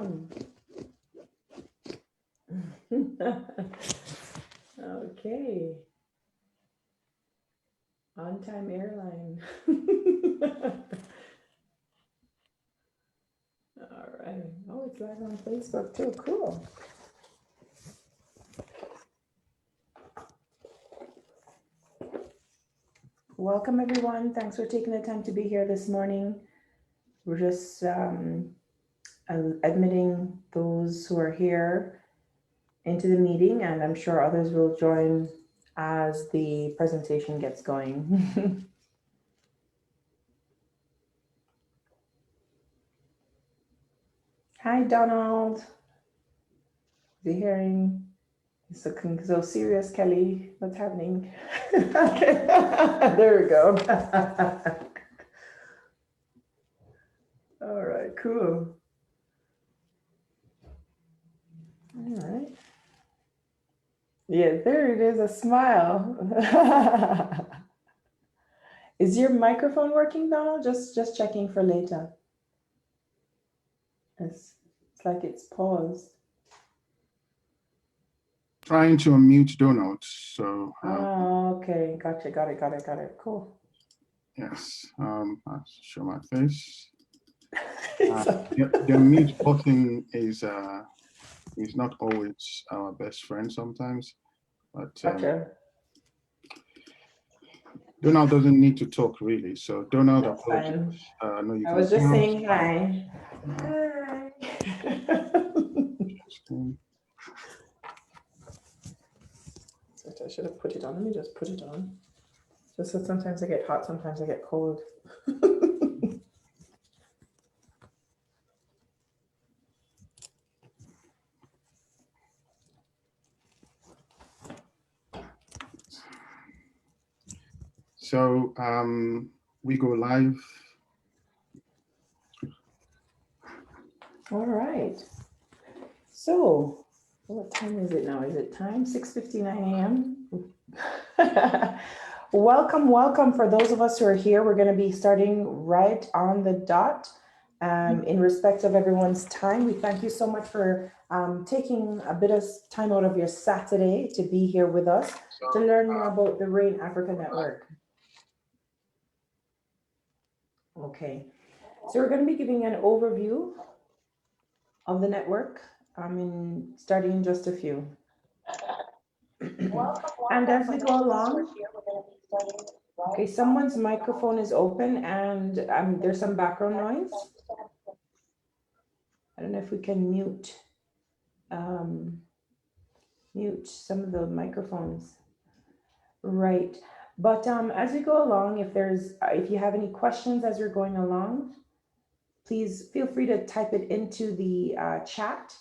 welcome. Okay. On time airline. All right. Oh, it's live on Facebook too. Cool. Welcome, everyone. Thanks for taking the time to be here this morning. We're just admitting those who are here into the meeting, and I'm sure others will join as the presentation gets going. Hi, Donald. The hearing is looking so serious, Kelly. What's happening? Okay. There we go. All right, cool. All right. Yeah, there it is, a smile. Is your microphone working, Donald? Just checking for later. It's like it's paused. Trying to unmute Donald, so. Oh, okay, gotcha, got it, cool. Yes, I'll show my face. The mute button is not always our best friend sometimes, but Gotcha. Donald doesn't need to talk really. So Donald, That's fine. no, you I was just saying hi. Hi. I should have put it on. Let me just put it on. Just so sometimes I get hot, sometimes I get cold. So we go live. All right. So what time is it now? Is it time? 6:59 a.m. Welcome for those of us who are here. We're going to be starting right on the dot. In respect of everyone's time, we thank you so much for taking a bit of time out of your Saturday to be here with us to learn more about the RAIN Africa Network. Okay, so we're going to be giving an overview of the network. Starting in just a few. And as we go along, okay, someone's microphone is open and there's some background noise. I don't know if we can mute some of the microphones. Right, but as we go along, if you have any questions as you're going along, please feel free to type it into the chat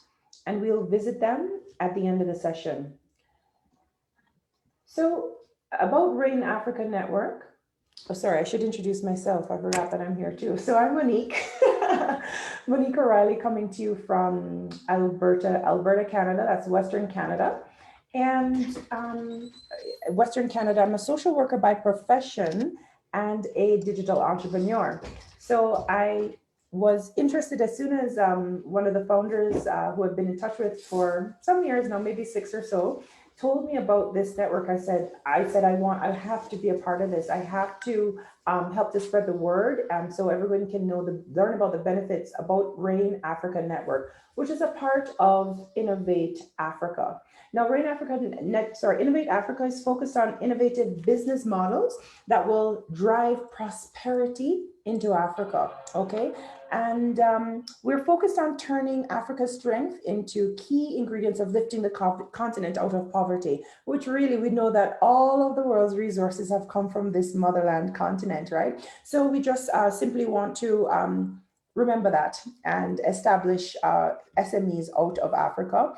and we'll visit them at the end of the session. So about RAIN Africa Network, oh, sorry, I should introduce myself. I forgot that I'm here too. So I'm Monique, Monique O'Reilly, coming to you from Alberta, Canada. That's Western Canada. And Western Canada, I'm a social worker by profession and a digital entrepreneur. So I was interested as soon as one of the founders who I've been in touch with for some years now, maybe 6 or so, told me about this network. I said I have to be a part of this. I have to help to spread the word, so everyone can learn about the benefits about RAIN Africa Network, which is a part of Innovate Africa. Now, Innovate Africa is focused on innovative business models that will drive prosperity into Africa. Okay. And we're focused on turning Africa's strength into key ingredients of lifting the continent out of poverty, which really we know that all of the world's resources have come from this motherland continent, right? So we just simply want to remember that and establish SMEs out of Africa.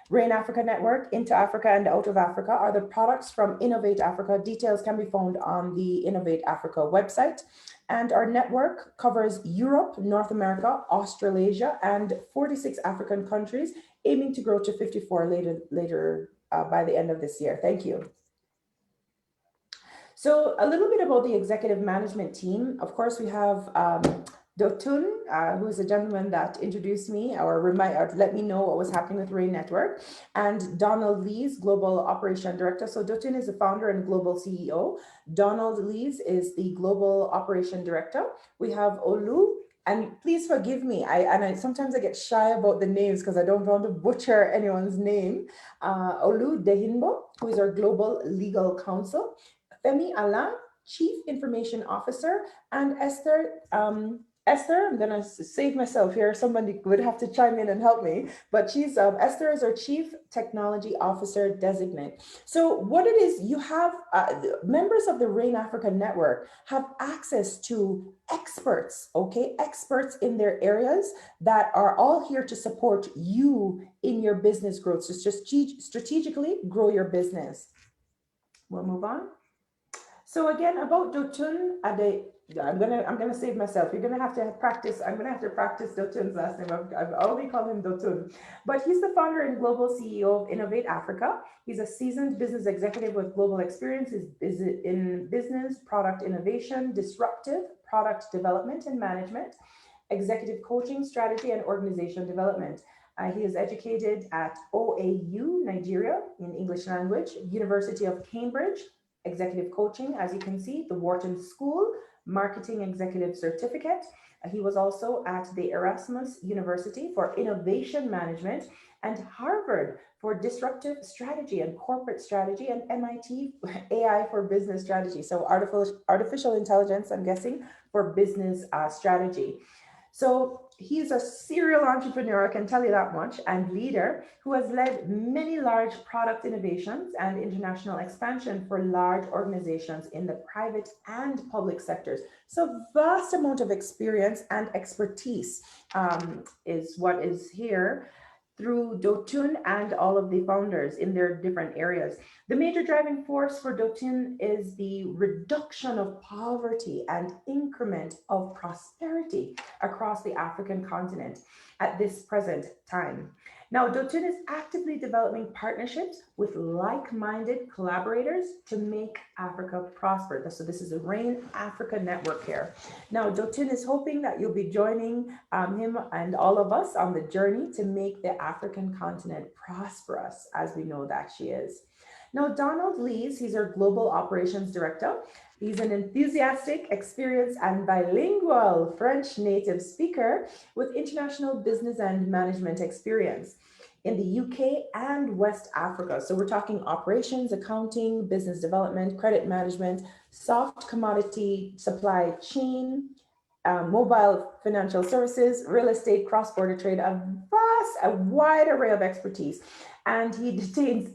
RAIN Africa Network, Into Africa and Out of Africa are the products from Innovate Africa. Details can be found on the Innovate Africa website. And our network covers Europe, North America, Australasia, and 46 African countries, aiming to grow to 54 later by the end of this year. Thank you. So a little bit about the executive management team. Of course, we have Dotun, who is a gentleman that introduced me or let me know what was happening with Rain Network, and Donald Lees, Global Operation Director. So Dotun is the founder and global CEO. Donald Lees is the Global Operation Director. We have Olu, and please forgive me. I sometimes I get shy about the names because I don't want to butcher anyone's name. Olu Dehinbo, who is our Global Legal Counsel. Femi Alain, Chief Information Officer, and Esther, I'm gonna save myself here. Somebody would have to chime in and help me, but Esther is our Chief Technology Officer Designate. So what it is, you have members of the Rain Africa Network have access to experts, okay? Experts in their areas that are all here to support you in your business growth. So just strategically grow your business. We'll move on. So again, about Dotun Ade, I'm gonna save myself. You're gonna have to practice. I'm gonna have to practice Dotun's last name. I've already called him Dotun, but he's the founder and global CEO of Innovate Africa. He's a seasoned business executive with global experience is in business, product innovation, disruptive product development and management, executive coaching, strategy, and organization development. He is educated at OAU, Nigeria, in English language, University of Cambridge, executive coaching, as you can see, the Wharton School, marketing executive certificate. He was also at the Erasmus University for innovation management and Harvard for disruptive strategy and corporate strategy, and MIT AI for business strategy. So artificial intelligence, I'm guessing, for business strategy. So he's a serial entrepreneur, I can tell you that much, and leader who has led many large product innovations and international expansion for large organizations in the private and public sectors. So vast amount of experience and expertise is what is here through Dotun and all of the founders in their different areas. The major driving force for Dotun is the reduction of poverty and increment of prosperity across the African continent at this present time. Now, Dotun is actively developing partnerships with like-minded collaborators to make Africa prosper. So this is a Rain Africa network here. Now, Dotun is hoping that you'll be joining him and all of us on the journey to make the African continent prosperous, as we know that she is. Now, Donald Lees, he's our Global Operations Director. He's an enthusiastic, experienced, and bilingual French native speaker with international business and management experience in the UK and West Africa. So we're talking operations, accounting, business development, credit management, soft commodity supply chain, mobile financial services, real estate, cross-border trade, a wide array of expertise. And he detains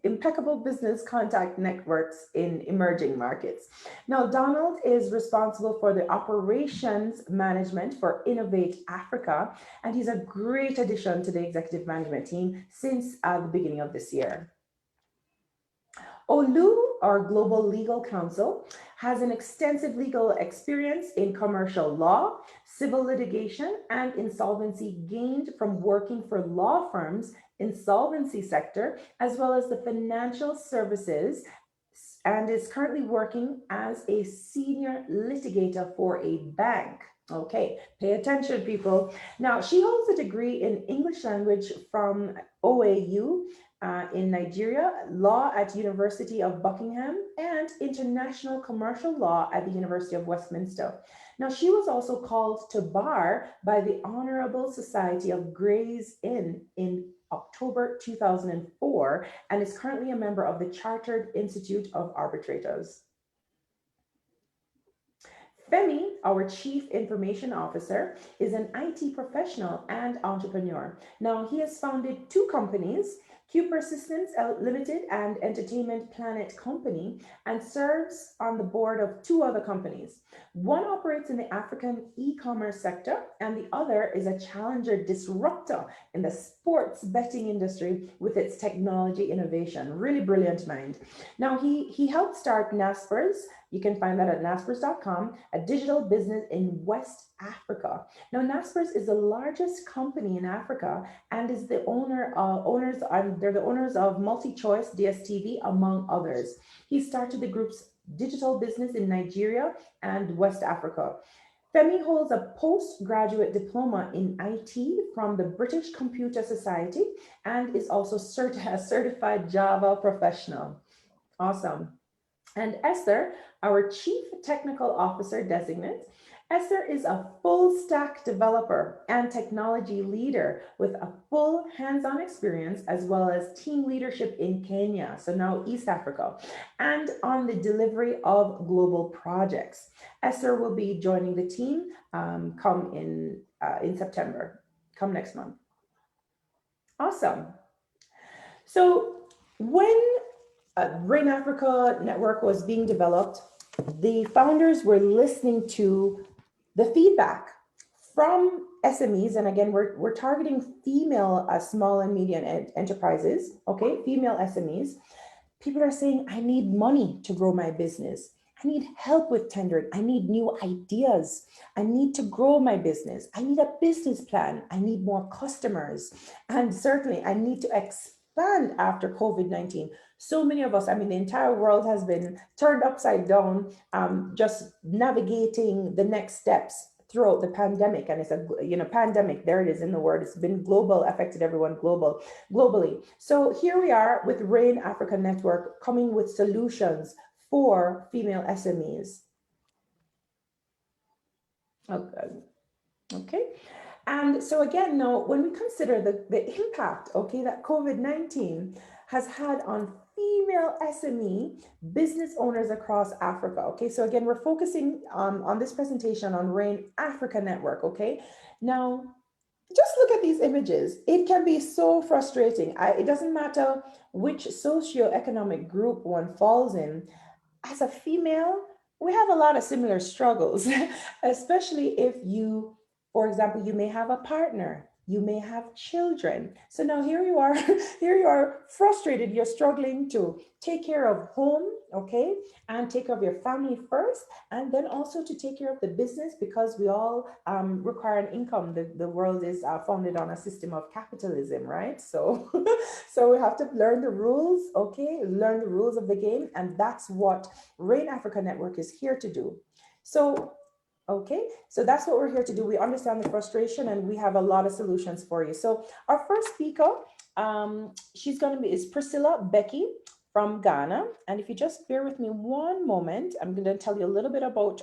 impeccable business contact networks in emerging markets. Now, Donald is responsible for the operations management for Innovate Africa, and he's a great addition to the executive management team since the beginning of this year. Olu, our global legal counsel, has an extensive legal experience in commercial law, civil litigation, and insolvency gained from working for law firms, insolvency sector, as well as the financial services, and is currently working as a senior litigator for a bank. Okay, pay attention, people. Now, she holds a degree in English language from OAU in Nigeria, law at University of Buckingham, and international commercial law at the University of Westminster. Now, she was also called to bar by the Honorable Society of Gray's Inn in October 2004, and is currently a member of the Chartered Institute of Arbitrators. Femi, our Chief Information Officer, is an IT professional and entrepreneur. Now, he has founded two companies, Q Persistence Limited and Entertainment Planet Company, and serves on the board of two other companies. One operates in the African e-commerce sector, and the other is a challenger disruptor in the sports betting industry with its technology innovation. Really brilliant mind. Now, he helped start Naspers. You can find that at naspers.com, a digital business in West Africa. Now, Naspers is the largest company in Africa and is the they're the owners of MultiChoice, DSTV, among others. He started the group's digital business in Nigeria and West Africa. Femi holds a postgraduate diploma in IT from the British Computer Society and is also a certified Java professional. Awesome. And Esther, our Chief Technical Officer designate. Esther is a full stack developer and technology leader with a full hands-on experience as well as team leadership in Kenya, so now East Africa, and on the delivery of global projects. Esther will be joining the team come in September, come next month. Awesome. So when Rain Africa Network was being developed, the founders were listening to the feedback from SMEs. And again, we're targeting female small and medium enterprises, okay, female SMEs. People are saying, I need money to grow my business. I need help with tendering. I need new ideas. I need to grow my business. I need a business plan. I need more customers. And certainly I need to expand after COVID-19. So many of us, I mean, the entire world has been turned upside down, just navigating the next steps throughout the pandemic. And it's a, pandemic, there it is in the word, it's been global, affected everyone globally. So here we are with Rain Africa Network coming with solutions for female SMEs. Okay. And so again, now when we consider the impact, okay, that COVID-19 has had on female SME business owners across Africa, okay? So again, we're focusing on this presentation on Rain Africa Network, okay? Now, just look at these images. It can be so frustrating. It doesn't matter which socioeconomic group one falls in. As a female, we have a lot of similar struggles, especially if you, for example, you may have a partner, you may have children. So now here you are, here you are frustrated, you're struggling to take care of home, okay, and take care of your family first, and then also to take care of the business, because we all require an income. The world is founded on a system of capitalism, right? So, so we have to learn the rules, okay, learn the rules of the game, and that's what Rain Africa Network is here to do. So, okay, so that's what we're here to do. We understand the frustration and we have a lot of solutions for you. So our first speaker, is Priscilla Becky from Ghana. And if you just bear with me one moment, I'm going to tell you a little bit about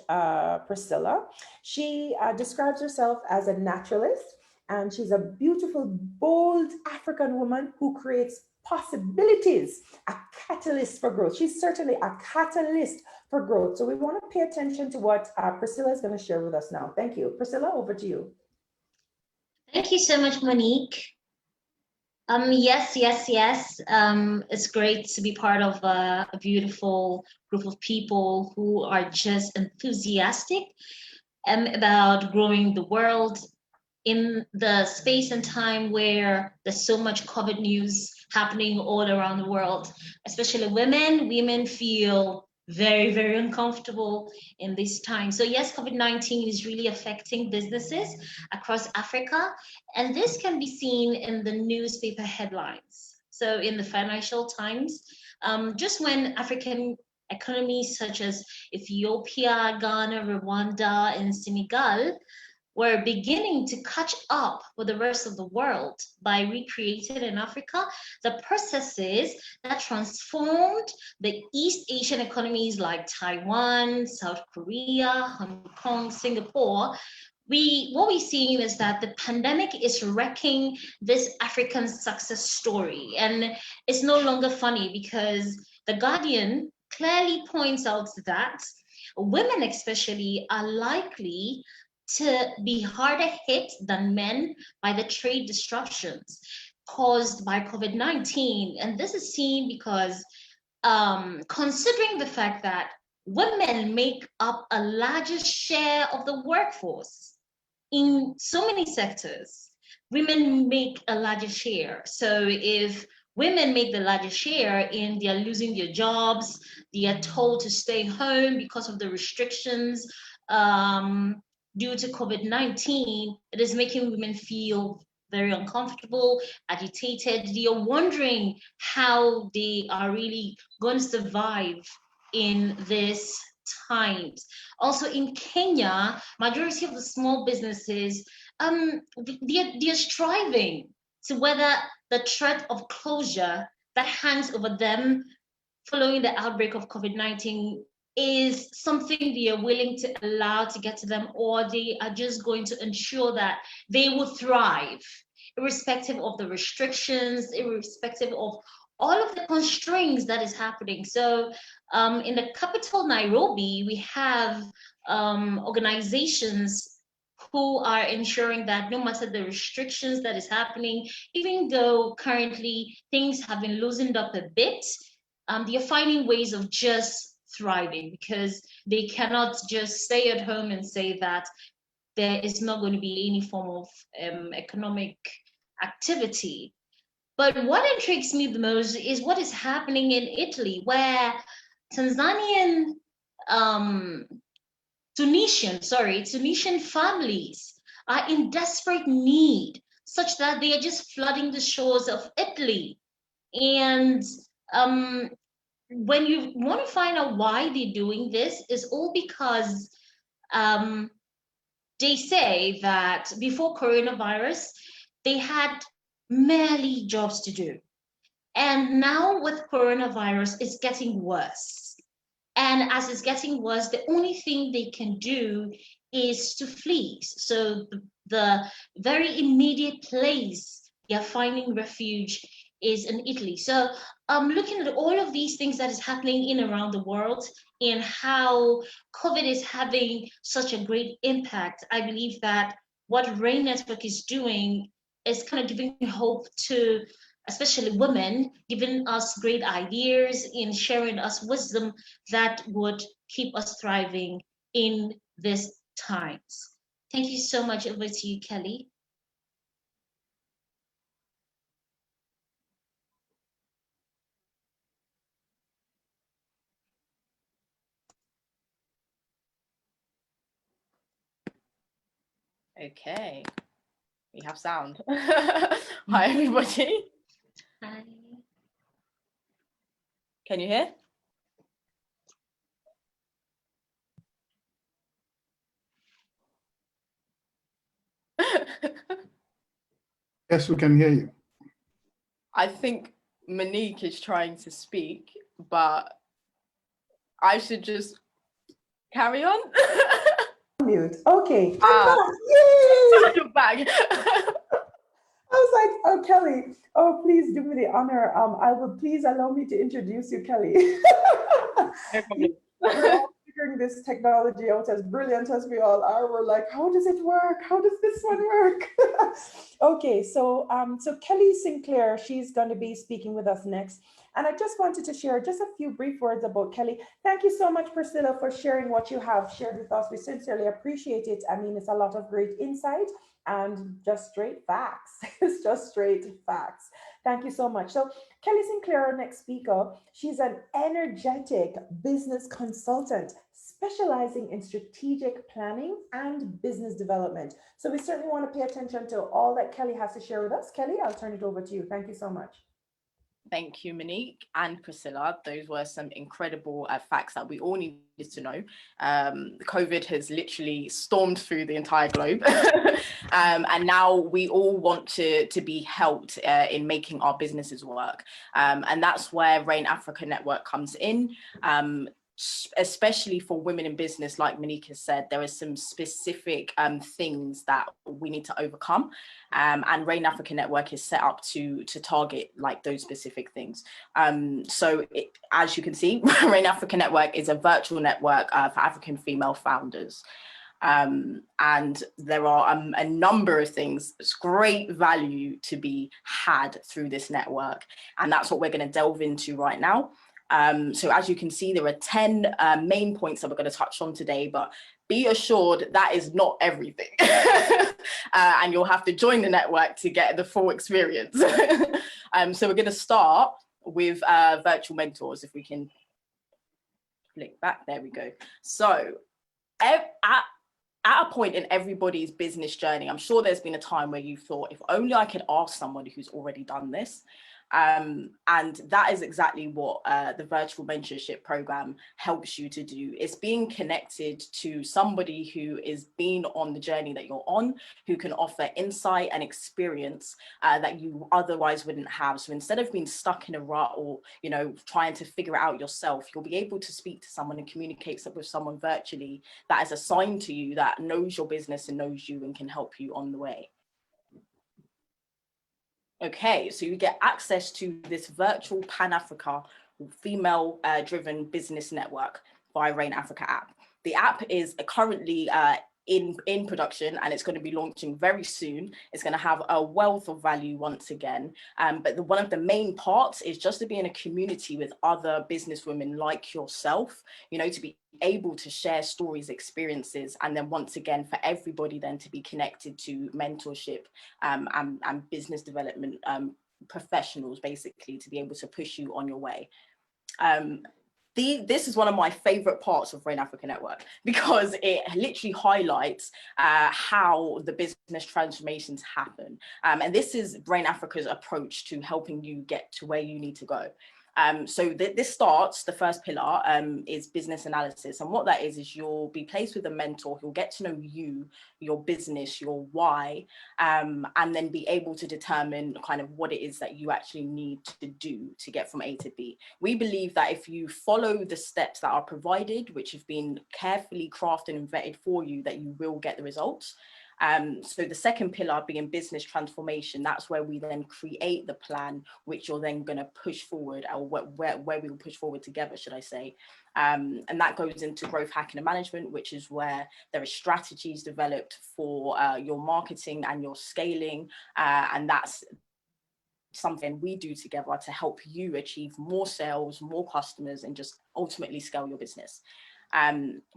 Priscilla. She describes herself as a naturalist, and she's a beautiful, bold African woman who creates possibilities, a catalyst for growth. She's certainly a catalyst for growth. So we want to pay attention to what Priscilla is going to share with us now. Thank you. Priscilla, over to you. Thank you so much, Monique. Yes. It's great to be part of a beautiful group of people who are just enthusiastic about growing the world in the space and time where there's so much COVID news happening all around the world, especially women. Women feel very, very uncomfortable in this time. So yes, COVID-19 is really affecting businesses across Africa. And this can be seen in the newspaper headlines. So in the Financial Times, just when African economies such as Ethiopia, Ghana, Rwanda, and Senegal were beginning to catch up with the rest of the world by recreating in Africa the processes that transformed the East Asian economies like Taiwan, South Korea, Hong Kong, Singapore. What we're seeing is that the pandemic is wrecking this African success story. And it's no longer funny, because The Guardian clearly points out that women especially are likely to be harder hit than men by the trade disruptions caused by COVID-19. And this is seen because considering the fact that women make up a larger share of the workforce in so many sectors, women make a larger share. So if women make the largest share and they are losing their jobs, they are told to stay home because of the restrictions, due to COVID-19, it is making women feel very uncomfortable, agitated. They are wondering how they are really going to survive in this times. Also in Kenya, majority of the small businesses, they're striving to weather the threat of closure that hangs over them following the outbreak of COVID-19 is something they are willing to allow to get to them, or they are just going to ensure that they will thrive, irrespective of the restrictions, irrespective of all of the constraints that is happening. So in the capital, Nairobi, we have organizations who are ensuring that no matter the restrictions that is happening, even though currently things have been loosened up a bit, they're finding ways of just thriving, because they cannot just stay at home and say that there is not going to be any form of economic activity. But what intrigues me the most is what is happening in Italy, where Tunisian families are in desperate need, such that they are just flooding the shores of Italy. And when you want to find out why they're doing this, is all because they say that before coronavirus, they had merely jobs to do. And now with coronavirus, it's getting worse. And as it's getting worse, the only thing they can do is to flee. So the very immediate place they're finding refuge is in Italy. So looking at all of these things that is happening in around the world and how COVID is having such a great impact, I believe that what RAIN Network is doing is kind of giving hope to especially women, giving us great ideas and sharing us wisdom that would keep us thriving in these times. Thank you so much. Over to you, Kelly. Okay, we have sound. Hi, everybody. Hi. Can you hear? Yes, we can hear you. I think Monique is trying to speak, but I should just carry on. Mute. Okay. Ah. I'm back. Yay! You're back. I was like, oh, Kelly, oh, please do me the honor. I will please allow me to introduce you, Kelly. No problem. We're all figuring this technology out, as brilliant as we all are. We're like, how does it work? How does this one work? Okay, so Kelly Sinclair, she's going to be speaking with us next. And I just wanted to share just a few brief words about Kelly. Thank you so much, Priscilla, for sharing what you have shared with us. We sincerely appreciate it. I mean, it's a lot of great insight and just straight facts. It's just straight facts. Thank you so much. So Kelly Sinclair, our next speaker, she's an energetic business consultant specializing in strategic planning and business development. So we certainly want to pay attention to all that Kelly has to share with us. Kelly, I'll turn it over to you. Thank you so much. Thank you, Monique and Priscilla. Those were some incredible facts that we all needed to know. COVID has literally stormed through the entire globe. And now we all want to be helped in making our businesses work. And that's where RAIN Africa Network comes in. Especially for women in business, like Monique has said, there are some specific things that we need to overcome. And RAIN Africa Network is set up to target like those specific things. So as you can see, RAIN Africa Network is a virtual network for African female founders. And there are a number of things. It's great value to be had through this network. And that's what we're going to delve into right now. So as you can see, there are 10 main points that we're going to touch on today, but be assured that is not everything. And you'll have to join the network to get the full experience. So we're going to start with virtual mentors. If we can flick back, there we go. So at a point in everybody's business journey, I'm sure there's been a time where you thought, if only I could ask somebody who's already done this. And that is exactly what the virtual mentorship program helps you to do. It's being connected to somebody who is being on the journey that you're on, who can offer insight and experience that you otherwise wouldn't have. So instead of being stuck in a rut or, you know, trying to figure it out yourself, you'll be able to speak to someone and communicate with someone virtually that is assigned to you, that knows your business and knows you and can help you on the way. Okay, so you get access to this virtual Pan-Africa female driven business network via Rain Africa app. The app is currently in production, and it's going to be launching very soon. It's going to have a wealth of value once again. But one of the main parts is just to be in a community with other businesswomen like yourself, you know, to be able to share stories, experiences, and then once again for everybody then to be connected to mentorship and business development professionals, basically, to be able to push you on your way. This is one of my favorite parts of Rain Africa Network, because it literally highlights how the business transformations happen. And this is Rain Africa's approach to helping you get to where you need to go. So this starts, the first pillar is business analysis. And what that is you'll be placed with a mentor who'll get to know you, your business, your why, and then be able to determine kind of what it is that you actually need to do to get from A to B. We believe that if you follow the steps that are provided, which have been carefully crafted and vetted for you, that you will get the results. So the second pillar being business transformation, that's where we then create the plan, which you're then going to push forward, or where we will push forward together, should I say. And that goes into growth hacking and management, which is where there are strategies developed for your marketing and your scaling. And that's something we do together to help you achieve more sales, more customers, and just ultimately scale your business.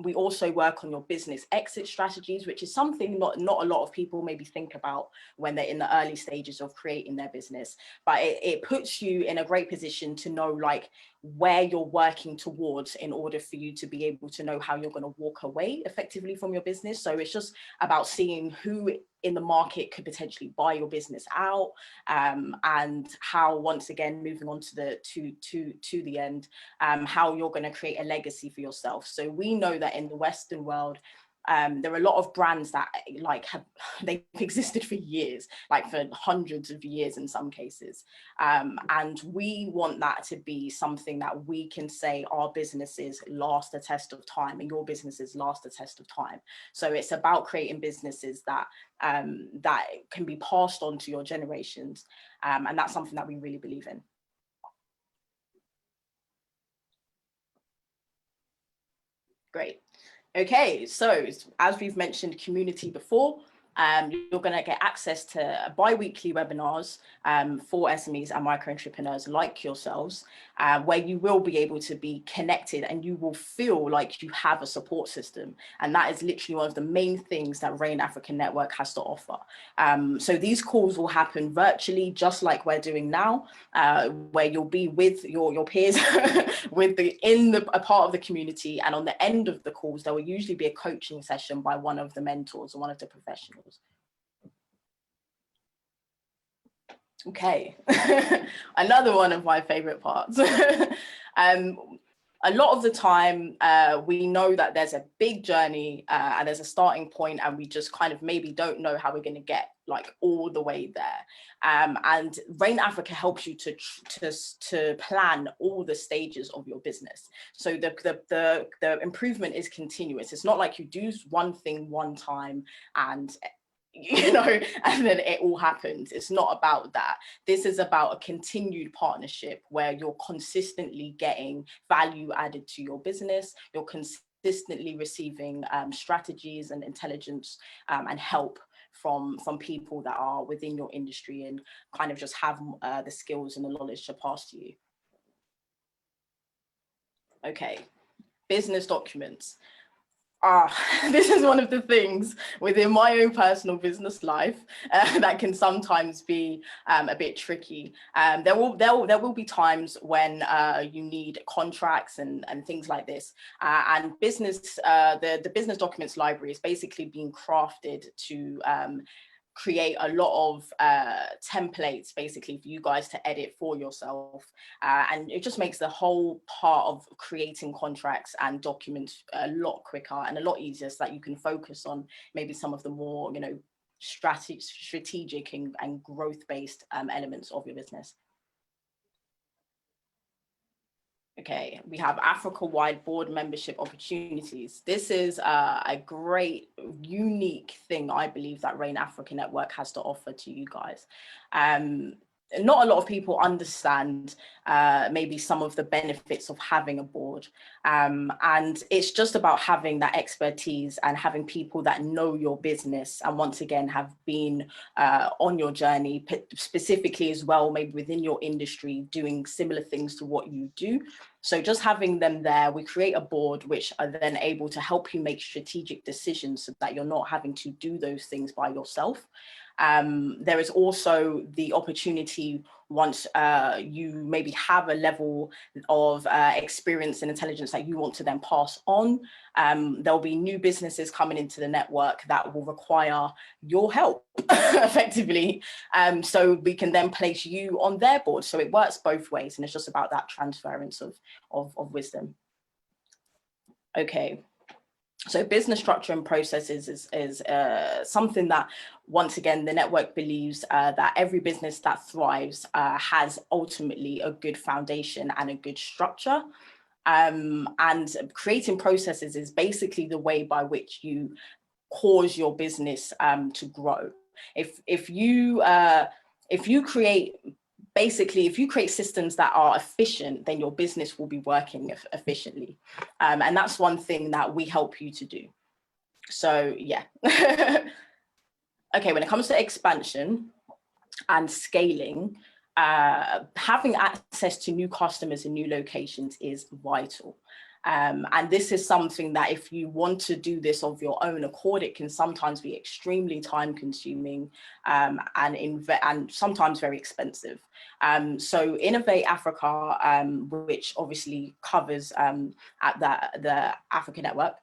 We also work on your business exit strategies, which is something not a lot of people maybe think about when they're in the early stages of creating their business, but it puts you in a great position to know like where you're working towards in order for you to be able to know how you're going to walk away effectively from your business. So it's just about seeing who in the market could potentially buy your business out, and how, once again, moving on to the end, how you're going to create a legacy for yourself. So we know that in the Western world, there are a lot of brands that they've existed for years, like for hundreds of years in some cases. And we want that to be something that we can say our businesses last a test of time, and your businesses last a test of time. So it's about creating businesses that that can be passed on to your generations. And that's something that we really believe in. Great. Okay, so as we've mentioned community before, you're going to get access to bi-weekly webinars for SMEs and micro entrepreneurs like yourselves, where you will be able to be connected and you will feel like you have a support system. And that is literally one of the main things that Rain Africa Network has to offer. So these calls will happen virtually, just like we're doing now, where you'll be with your peers, a part of the community. And on the end of the calls, there will usually be a coaching session by one of the mentors or one of the professionals. Okay, another one of my favorite parts. A lot of the time, we know that there's a big journey and there's a starting point, and we just kind of maybe don't know how we're going to get like all the way there. And Rain Africa helps you to plan all the stages of your business. So the improvement is continuous. It's not like you do one thing one time and and then it all happens. It's not about that. This is about a continued partnership where you're consistently getting value added to your business. You're consistently receiving strategies and intelligence and help from people that are within your industry and kind of just have the skills and the knowledge to pass to you. Okay, business documents. This is one of the things within my own personal business life that can sometimes be a bit tricky. There will be times when you need contracts and things like this. And business, the business documents library is basically being crafted to create a lot of templates basically for you guys to edit for yourself, and it just makes the whole part of creating contracts and documents a lot quicker and a lot easier, so that you can focus on maybe some of the more, you know, strategic and growth-based elements of your business. Okay, we have Africa-wide board membership opportunities. This is a great, unique thing, I believe, that RAIN Africa Network has to offer to you guys. Not a lot of people understand maybe some of the benefits of having a board. And it's just about having that expertise and having people that know your business and once again have been on your journey, specifically as well, maybe within your industry, doing similar things to what you do. So just having them there, we create a board which are then able to help you make strategic decisions so that you're not having to do those things by yourself. There is also the opportunity, once you maybe have a level of experience and intelligence that you want to then pass on, there'll be new businesses coming into the network that will require your help effectively. So we can then place you on their board. So it works both ways, and it's just about that transference of wisdom. Okay. So business structure and processes is something that, once again, the network believes that every business that thrives has ultimately a good foundation and a good structure. And creating processes is basically the way by which you cause your business to grow. If you create systems that are efficient, then your business will be working efficiently. And that's one thing that we help you to do. So yeah. Okay, when it comes to expansion and scaling, having access to new customers in new locations is vital. And this is something that if you want to do this of your own accord, it can sometimes be extremely time consuming and sometimes very expensive. So Innovate Africa, which obviously covers at the Africa Network,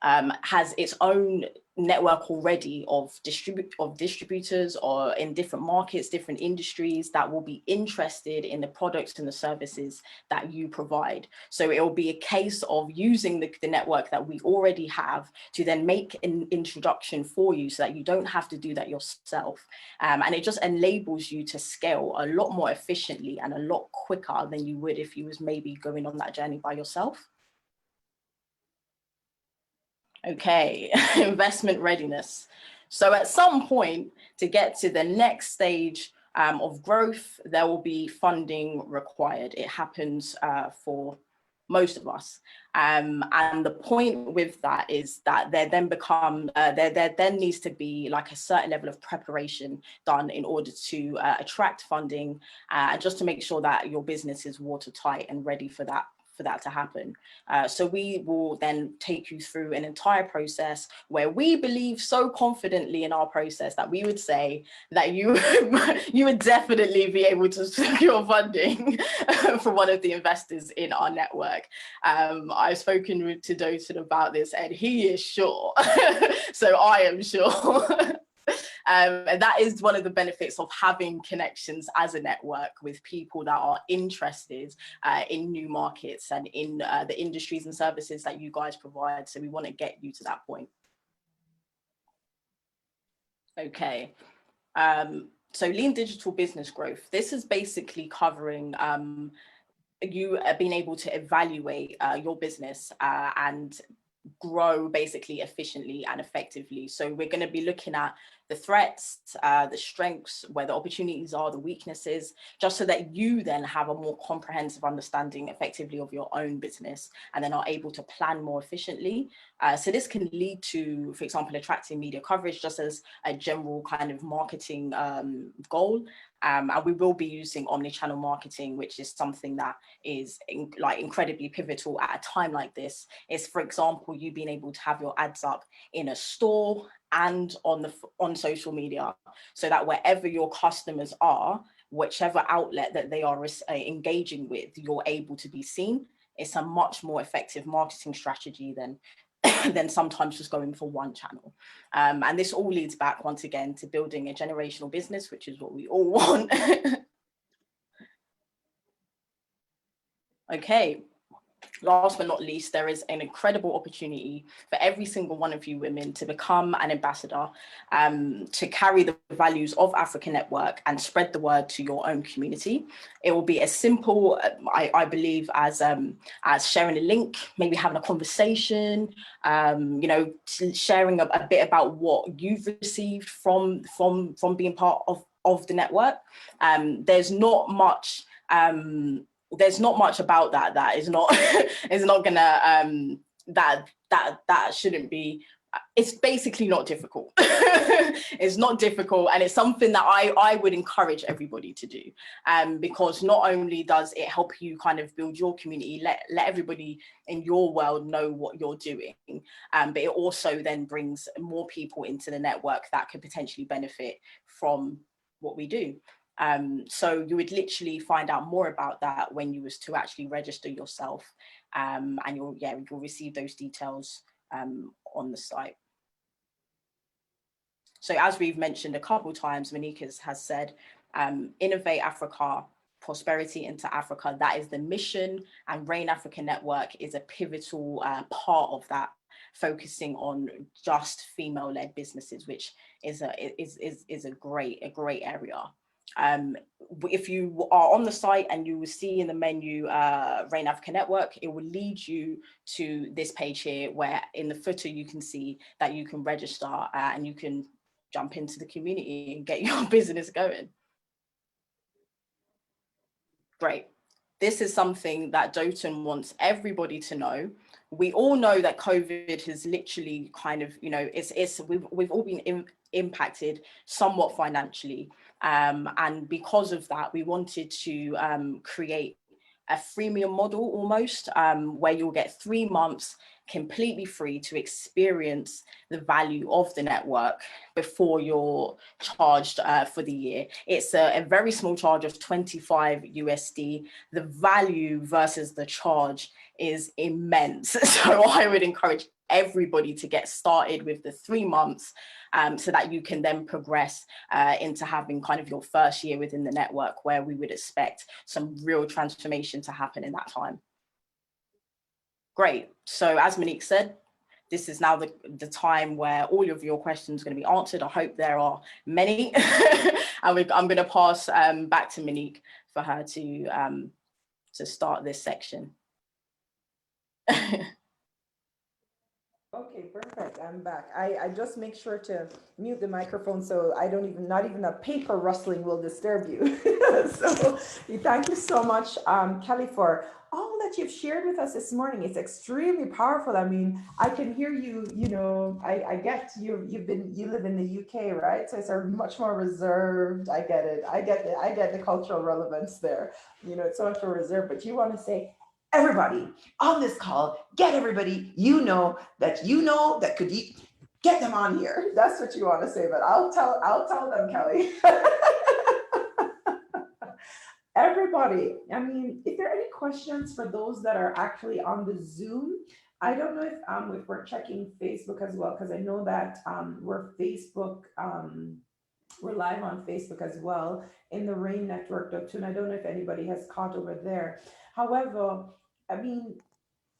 has its own network already of distributors or in different markets, different industries that will be interested in the products and the services that you provide. So it will be a case of using the network that we already have to then make an introduction for you so that you don't have to do that yourself. And it just enables you to scale a lot more efficiently and a lot quicker than you would if you was maybe going on that journey by yourself. Okay, investment readiness. So at some point, to get to the next stage of growth, there will be funding required. It happens for most of us. And the point with that is that there then needs to be like a certain level of preparation done in order to attract funding, just to make sure that your business is watertight and ready for that to happen. So we will then take you through an entire process where we believe so confidently in our process that we would say that you would definitely be able to secure funding for one of the investors in our network. I've spoken to Dotun about this and he is sure. So I am sure. And that is one of the benefits of having connections as a network with people that are interested in new markets and in the industries and services that you guys provide. So we want to get you to that point. Okay. So lean digital business growth. This is basically covering you being able to evaluate your business and grow basically efficiently and effectively. So we're going to be looking at the threats, the strengths, where the opportunities are, the weaknesses, just so that you then have a more comprehensive understanding effectively of your own business and then are able to plan more efficiently. So this can lead to, for example, attracting media coverage just as a general kind of marketing goal. And we will be using omni-channel marketing, which is something that is incredibly pivotal at a time like this. Is, for example, you being able to have your ads up in a store and on social media, so that wherever your customers are, whichever outlet that they are engaging with, you're able to be seen. It's a much more effective marketing strategy than than sometimes just going for one channel. And this all leads back once again to building a generational business, which is what we all want. Okay. Last but not least, there is an incredible opportunity for every single one of you women to become an ambassador, to carry the values of Africa Network and spread the word to your own community. It will be as simple, I believe, as sharing a link, maybe having a conversation, you know, sharing a bit about what you've received from being part of the network. There's not much about that is not is not gonna that shouldn't be. It's basically not difficult. It's not difficult, and it's something that I would encourage everybody to do, because not only does it help you kind of build your community, let everybody in your world know what you're doing, but it also then brings more people into the network that could potentially benefit from what we do. So you would literally find out more about that when you was to actually register yourself, and you'll receive those details on the site. So as we've mentioned a couple of times, Monique has said, Innovate Africa, prosperity into Africa. That is the mission, and Rain Africa Network is a pivotal part of that, focusing on just female-led businesses, which is a great area. If you are on the site and you will see in the menu Rain Africa Network, it will lead you to this page here, where in the footer you can see that you can register and you can jump into the community and get your business going. Great. This is something that Dotun wants everybody to know. We all know that COVID has literally kind of, you know, we've all been impacted somewhat financially. And because of that, we wanted to create a freemium model almost, where you'll get 3 months completely free to experience the value of the network before you're charged for the year. It's a very small charge of 25 USD. The value versus the charge is immense. So I would encourage everybody to get started with the 3 months, so that you can then progress into having kind of your first year within the network, where we would expect some real transformation to happen in that time. Great. So as Monique said, this is now the time where all of your questions are going to be answered. I hope there are many. And I'm going to pass back to Monique for her to start this section. Okay, perfect. I'm back. I just make sure to mute the microphone so not even a paper rustling will disturb you. So thank you so much, Kelly, for all that you've shared with us this morning. It's extremely powerful. I mean, I can hear you, you know, I get you live in the UK, right? So it's much more reserved. I get it. I get the cultural relevance there. You know, it's so much more reserved, but you want to say, everybody on this call, get everybody that could get them on here. That's what you want to say, but I'll tell them, Kelly. Everybody, I mean, if there are any questions for those that are actually on the Zoom, I don't know if we're checking Facebook as well, because I know that we're live on Facebook as well in the Rain Network, Dotun. I don't know if anybody has caught over there. However, I mean,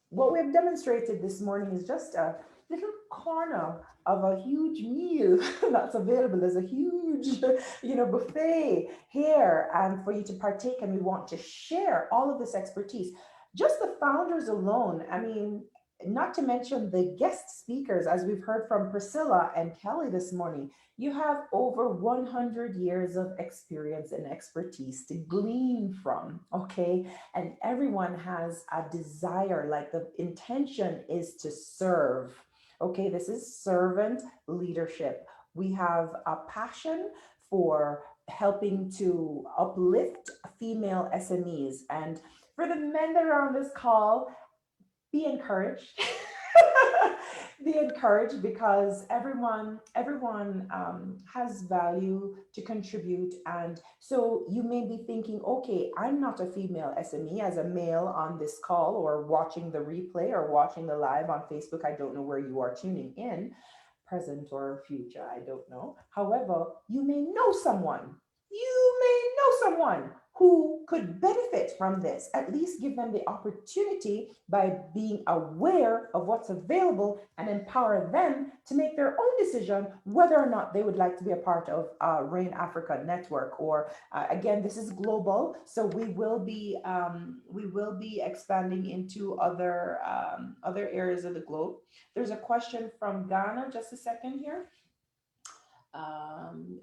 what we've demonstrated this morning is just a little corner of a huge meal that's available. There's a huge, you know, buffet here, and for you to partake, and we want to share all of this expertise. Just the founders alone, I mean, not to mention the guest speakers, as we've heard from Priscilla and Kelly this morning, you have over 100 years of experience and expertise to glean from, okay? And everyone has a desire, like the intention is to serve, okay? This is servant leadership. We have a passion for helping to uplift female SMEs. And for the men that are on this call, be encouraged. Be encouraged because everyone has value to contribute, and so you may be thinking, okay, I'm not a female SME as a male on this call or watching the replay or watching the live on Facebook. I don't know where you are tuning in, present or future, I don't know. However, you may know someone. You may know someone who could benefit from this. At least give them the opportunity by being aware of what's available and empower them to make their own decision whether or not they would like to be a part of Rain Africa Network. Or again, this is global, so we will be expanding into other areas of the globe. There's a question from Ghana. Just a second here.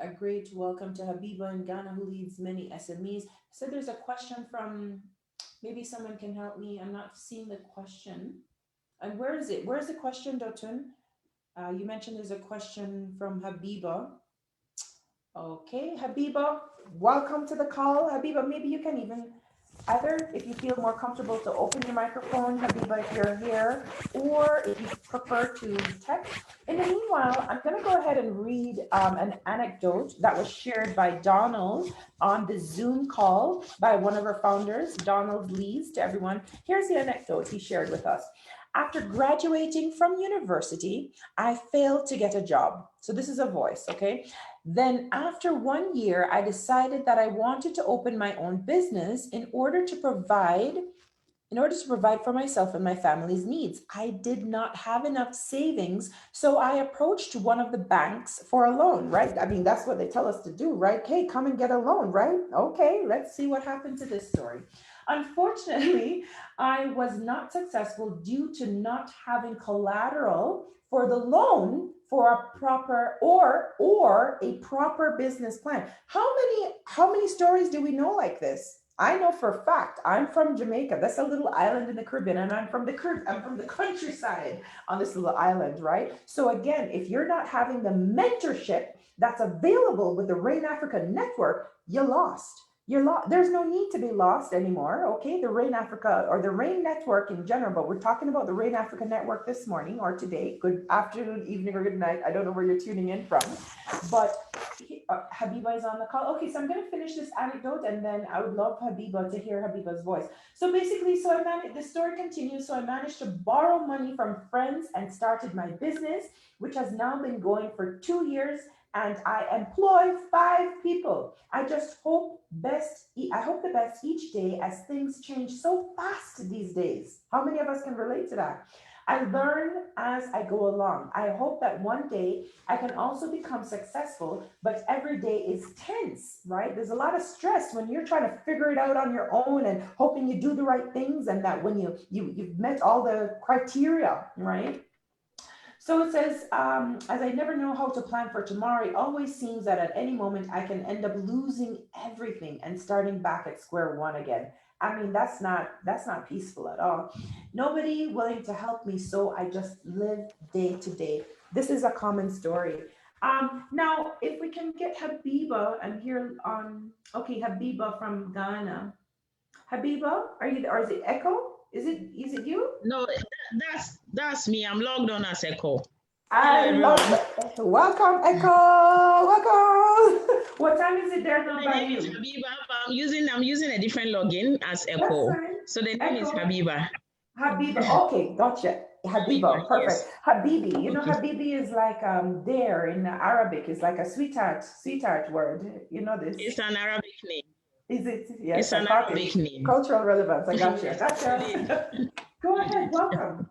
A great welcome to Habiba in Ghana, who leads many SMEs. So there's a question from, maybe someone can help me. I'm not seeing the question. And where is it? Where's the question, Dotun? You mentioned there's a question from Habiba. Okay, Habiba, welcome to the call. Habiba, maybe you can even, either if you feel more comfortable to open your microphone, Habiba, if you're here, or if you prefer to text. In the meanwhile, I'm going to go ahead and read an anecdote that was shared by Donald on the Zoom call by one of our founders, Donald Lees, to everyone. Here's the anecdote he shared with us. After graduating from university, I failed to get a job. So this is a voice, okay? Then after 1 year, I decided that I wanted to open my own business in order to provide for myself and my family's needs. I did not have enough savings, so I approached one of the banks for a loan, right? I mean, that's what they tell us to do, right? Hey, come and get a loan, right? Okay, let's see what happened to this story. Unfortunately, I was not successful due to not having collateral for the loan for a proper or a proper business plan. How many stories do we know like this? I know for a fact, I'm from Jamaica. That's a little island in the Caribbean, and I'm from the countryside on this little island, right? So again, if you're not having the mentorship that's available with the Rain Africa Network, you're lost. There's no need to be lost anymore, okay? The Rain Africa or the Rain Network in general, but we're talking about the Rain Africa Network this morning or today. Good afternoon, evening, or good night. I don't know where you're tuning in from, but Habiba is on the call. Okay, so I'm going to finish this anecdote, and then I would love Habiba to hear Habiba's voice. So basically, the story continues. So I managed to borrow money from friends and started my business, which has now been going for 2 years. And I employ 5 people. I hope the best each day as things change so fast these days. How many of us can relate to that? I learn as I go along. I hope that one day I can also become successful, but every day is tense, right? There's a lot of stress when you're trying to figure it out on your own and hoping you do the right things, and that when you've met all the criteria, right? So it says, as I never know how to plan for tomorrow, it always seems that at any moment I can end up losing everything and starting back at square one again. I mean, that's not peaceful at all. Nobody willing to help me, so I just live day to day. This is a common story. Now, if we can get Habiba, I'm here on, okay, Habiba from Ghana. Habiba, are you there, or is it Echo? Is it you? No, that's me. I'm logged on as Echo. I love it. Welcome, Echo. Welcome. What time is it there now My by name you? is Habiba. I'm using a different login as Echo. So the name is Echo. Habiba. Habiba. Okay, gotcha. Habiba, perfect. Yes. Habibi. You know, Okay. Habibi is like there in Arabic. It's like a sweetheart word. You know this. It's an Arabic name. Is it? Yes, It's an I thought Arabic it. name. Cultural relevance. I got you. Yes, Gotcha. Go ahead. Welcome.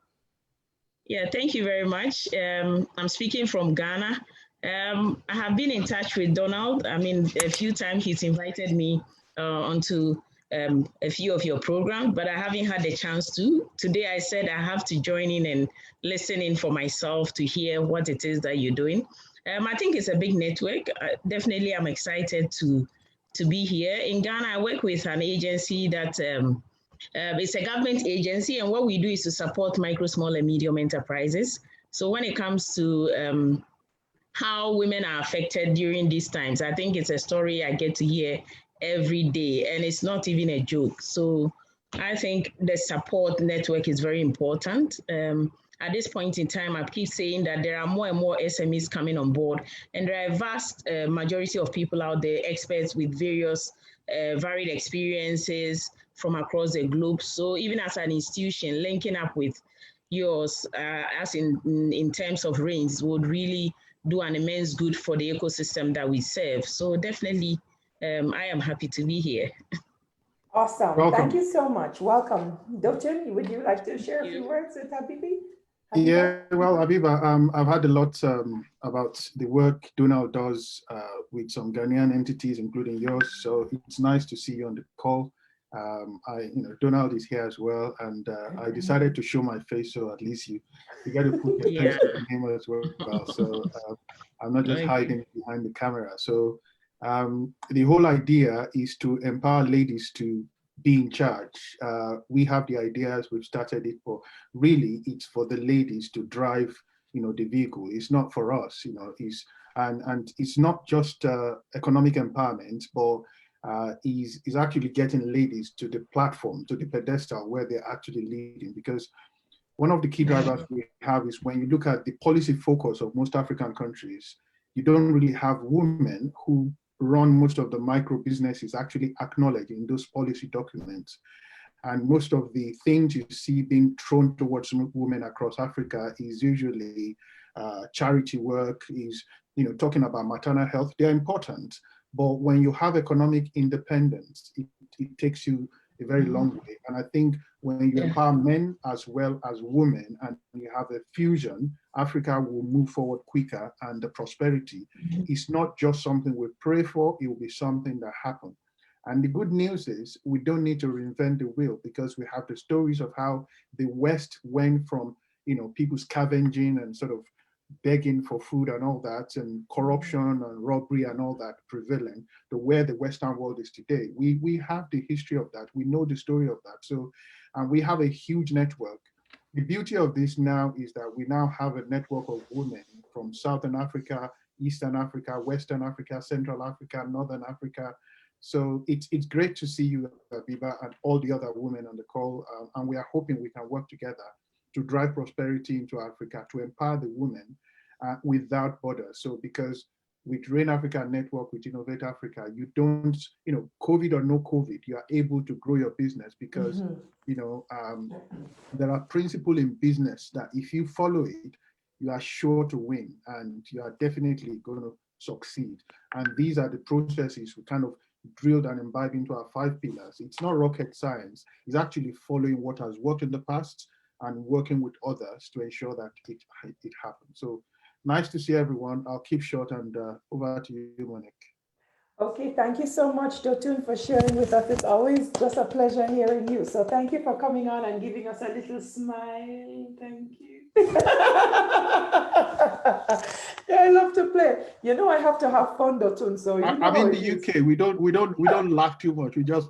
Yeah, thank you very much. I'm speaking from Ghana. I have been in touch with Donald. I mean, a few times he's invited me onto a few of your programs, but I haven't had the chance to. Today I said I have to join in and listen in for myself to hear what it is that you're doing. I think it's a big network. Definitely, I'm excited to be here. In Ghana, I work with an agency that it's a government agency, and what we do is to support micro, small, and medium enterprises. So when it comes to how women are affected during these times, I think it's a story I get to hear every day, and it's not even a joke. So I think the support network is very important. at this point in time, I keep saying that there are more and more SMEs coming on board, and there are a vast majority of people out there, experts with various varied experiences from across the globe. So even as an institution, linking up with yours, as in terms of range, would really do an immense good for the ecosystem that we serve. So definitely, I am happy to be here. Awesome. Welcome. Thank you so much. Welcome. Dotun, would you like to share a few words with Habibi? Yeah, well, Abiba, I've had a lot about the work Donald does with some Ghanaian entities, including yours. So it's nice to see you on the call. Donald is here as well, and I decided to show my face, so at least you get to put your face to the name as well. So I'm not just hiding behind the camera. So the whole idea is to empower ladies to be in charge. We have the ideas, we've started it, but really it's for the ladies to drive, the vehicle. It's not for us, and it's not just economic empowerment, but is actually getting ladies to the platform, to the pedestal where they're actually leading. Because one of the key drivers we have is when you look at the policy focus of most African countries, you don't really have women who run most of the micro businesses actually acknowledged in those policy documents. And most of the things you see being thrown towards women across Africa is usually charity work, is talking about maternal health. They're important, but when you have economic independence, it takes you a very long way. And I think when you empower men as well as women, and you have a fusion, Africa will move forward quicker, and the prosperity is not just something we pray for, it will be something that happens. And the good news is we don't need to reinvent the wheel, because we have the stories of how the West went from, people scavenging and sort of begging for food and all that, and corruption and robbery and all that prevailing to where the Western world is today. We have the history of that. We know the story of that. So, and we have a huge network. The beauty of this now is that we now have a network of women from Southern Africa, Eastern Africa, Western Africa, Central Africa, Northern Africa. So it's great to see you, Abiba, and all the other women on the call. And we are hoping we can work together to drive prosperity into Africa, to empower the women without borders. So because with Rain Africa Network, with Innovate Africa, you don't, COVID or no COVID, you are able to grow your business because, there are principles in business that if you follow it, you are sure to win, and you are definitely going to succeed. And these are the processes we kind of drilled and imbibed into our 5 pillars. It's not rocket science. It's actually following what has worked in the past and working with others to ensure that it happens. So nice to see everyone. I'll keep short, and over to you, Monique. Okay, thank you so much, Dotun, for sharing with us. It's always just a pleasure hearing you. So thank you for coming on and giving us a little smile. Thank you. Yeah, I love to play. I have to have fun, Dotun. So I'm in the UK. We don't laugh too much. We just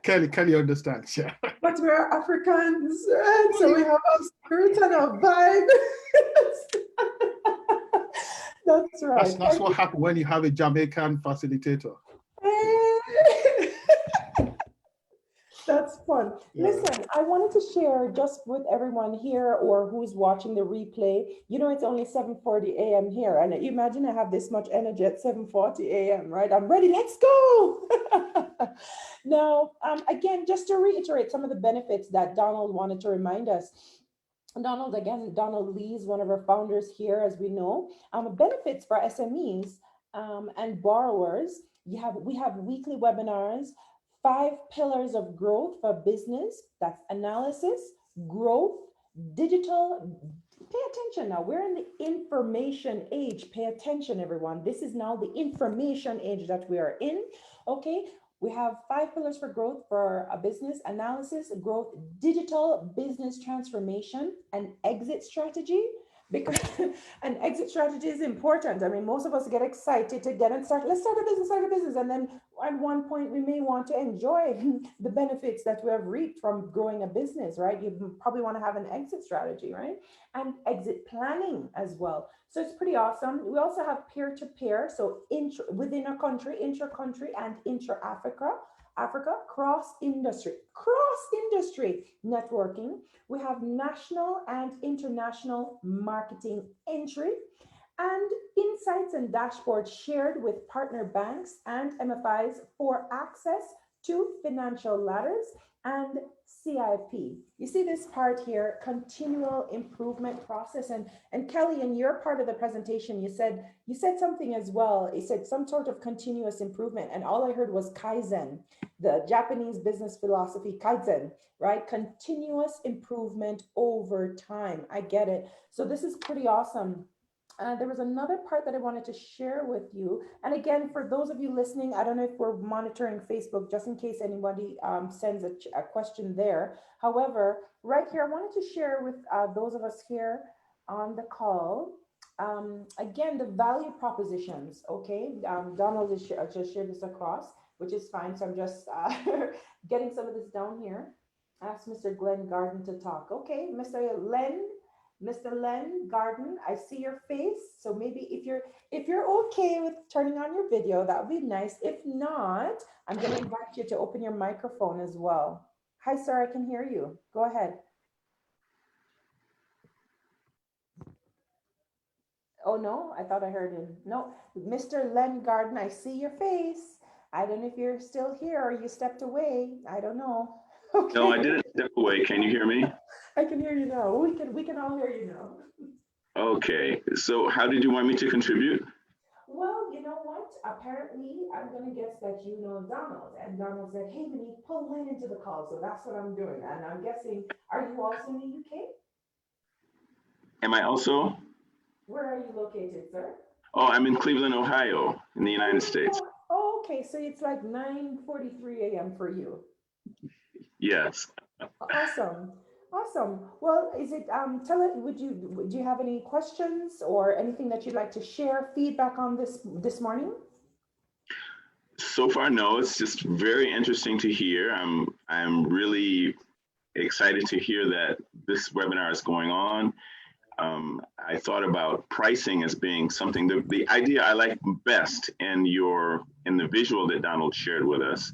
Kelly understands. Yeah. But we're Africans, and so we have a spirit and a vibe. That's right. That's what happens when you have a Jamaican facilitator. That's fun. Yeah. Listen, I wanted to share just with everyone here or who's watching the replay, it's only 7:40 a.m. here. And imagine I have this much energy at 7:40 a.m., right? I'm ready, let's go. Now, again, just to reiterate some of the benefits that Donald wanted to remind us. Donald Lee is one of our founders here, as we know. Benefits for SMEs and borrowers. We have weekly webinars, 5 pillars of growth for business. That's analysis, growth, digital. Pay attention now. We're in the information age. Pay attention, everyone. This is now the information age that we are in. Okay. We have 5 pillars for growth for a business: analysis, growth, digital business transformation, and exit strategy. Because an exit strategy is important. I mean, most of us get excited to let's start a business. And then at one point we may want to enjoy the benefits that we have reaped from growing a business, right? You probably want to have an exit strategy, right? And exit planning as well. So it's pretty awesome. We also have peer-to-peer, so within a country, intra-country and intra-Africa Africa cross-industry networking. We have national and international marketing entry and insights and dashboards shared with partner banks and MFIs for access to financial ladders and CIP. You see this part here, continual improvement process. And Kelly, in your part of the presentation, you said something as well. You said some sort of continuous improvement. And all I heard was Kaizen, the Japanese business philosophy, Kaizen, right? Continuous improvement over time. I get it. So this is pretty awesome. There was another part that I wanted to share with you. And again, for those of you listening, I don't know if we're monitoring Facebook, just in case anybody sends a question there. However, right here, I wanted to share with those of us here on the call, again, the value propositions, okay? Donald has just shared this across, which is fine. So I'm just getting some of this down here. Ask Mr. Glenn Garden to talk. Okay, Mr. Len Garden, I see your face. So maybe if you're okay with turning on your video, that would be nice. If not, I'm going to invite you to open your microphone as well. Hi, sir, I can hear you. Go ahead. Oh no, I thought I heard him. No, Mr. Len Garden, I see your face. I don't know if you're still here or you stepped away. I don't know. Okay. No, I didn't step away. Can you hear me? I can hear you now. We can all hear you now. Okay. So how did you want me to contribute? Well, you know what? Apparently, I'm going to guess that you know Donald. And Donald said, hey, Monique, pull Len into the call. So that's what I'm doing. And I'm guessing, are you also in the UK? Am I also? Where are you located, sir? Oh, I'm in Cleveland, Ohio, in the United States. Oh, okay. So it's like 9:43 a.m. for you. Yes. Awesome. Awesome. Well, is it, tell it, do you have any questions or anything that you'd like to share, feedback on this morning? So far, no, it's just very interesting to hear. I'm really excited to hear that this webinar is going on. I thought about pricing as being something, the idea I like best in the visual that Donald shared with us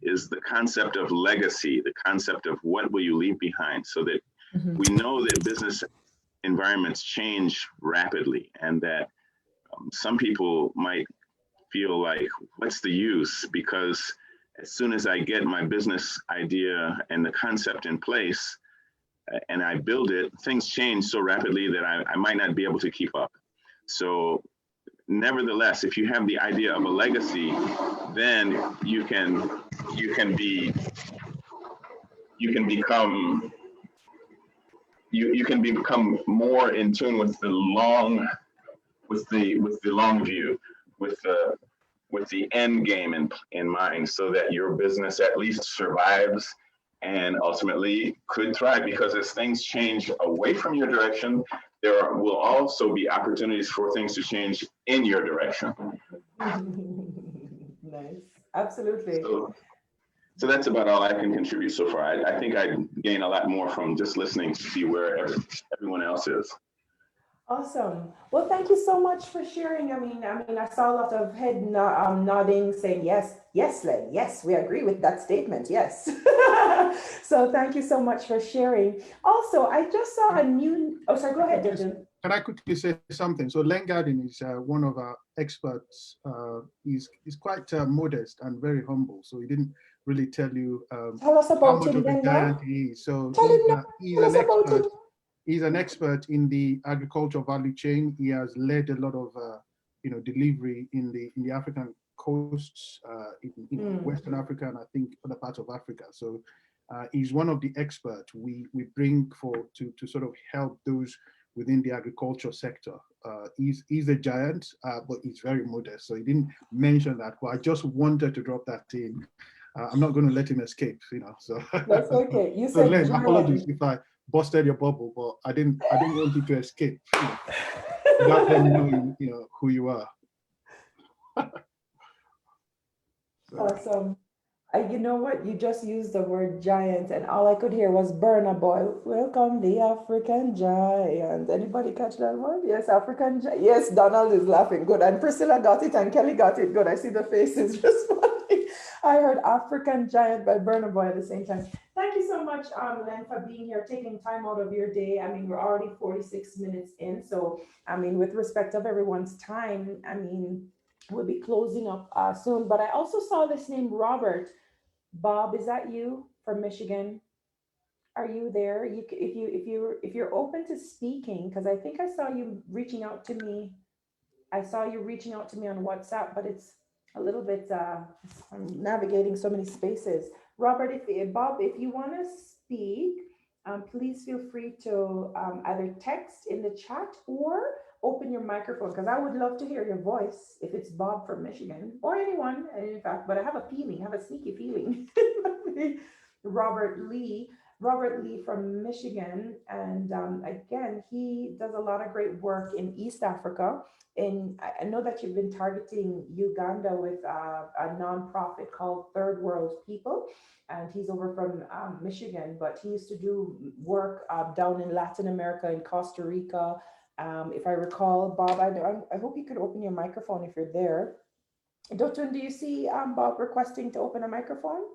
is the concept of legacy, the concept of what will you leave behind, so that we know that business environments change rapidly, and that some people might feel like, what's the use? Because as soon as I get my business idea and the concept in place and I build it, things change so rapidly that I might not be able to keep up. So nevertheless, if you have the idea of a legacy, then you can become more in tune with the long view, with the end game in mind, so that your business at least survives and ultimately could thrive. Because as things change away from your direction, there will also be opportunities for things to change in your direction. Nice, absolutely. So that's about all I can contribute so far. I think I gain a lot more from just listening to see where everyone else is. Awesome. Well, thank you so much for sharing. I mean, I saw a lot of head nodding, saying yes, Len, yes, we agree with that statement, yes. So thank you so much for sharing. Also, I just saw a new, oh, sorry, go ahead, Dundon. Can I quickly say something? So Len Garden is one of our experts. He's quite modest and very humble. So he didn't really tell you tell us about how much him, of a giant he is. So he's an expert in the agriculture value chain. He has led a lot of delivery in the African coasts, in Western Africa, and I think other parts of Africa. So he's one of the experts we bring to sort of help those within the agriculture sector. He's a giant, but he's very modest. So he didn't mention that, but I just wanted to drop that in. I'm not going to let him escape, So that's okay. You so said Len, apologies if I busted your bubble, but I didn't want you to escape. Without them knowing, who you are. Awesome. You know what? You just used the word giant, and all I could hear was Burna Boy. Welcome the African giant. Anybody catch that word? Yes, African giant. Yes, Donald is laughing. Good. And Priscilla got it, and Kelly got it. Good. I see the faces responding. I heard African Giant by Burna Boy at the same time. Thank you so much, Len, for being here, taking time out of your day. I mean, we're already 46 minutes in. So, I mean, with respect of everyone's time, I mean, we'll be closing up soon. But I also saw this name, Robert. Bob, is that you from Michigan? Are you there? If you're open to speaking, because I think I saw you reaching out to me. I saw you reaching out to me on WhatsApp, but it's a little bit. I'm navigating so many spaces. Robert, if Bob, if you want to speak, please feel free to either text in the chat or open your microphone because I would love to hear your voice if it's Bob from Michigan or anyone, in fact. But I have a feeling, I have a sneaky feeling. Robert Lee. Robert Lee from Michigan. And again, he does a lot of great work in East Africa. And I know that you've been targeting Uganda with a nonprofit called Third World People. And he's over from Michigan, but he used to do work down in Latin America, in Costa Rica. If I recall, Bob, I hope you could open your microphone if you're there. Dotun, do you see Bob requesting to open a microphone?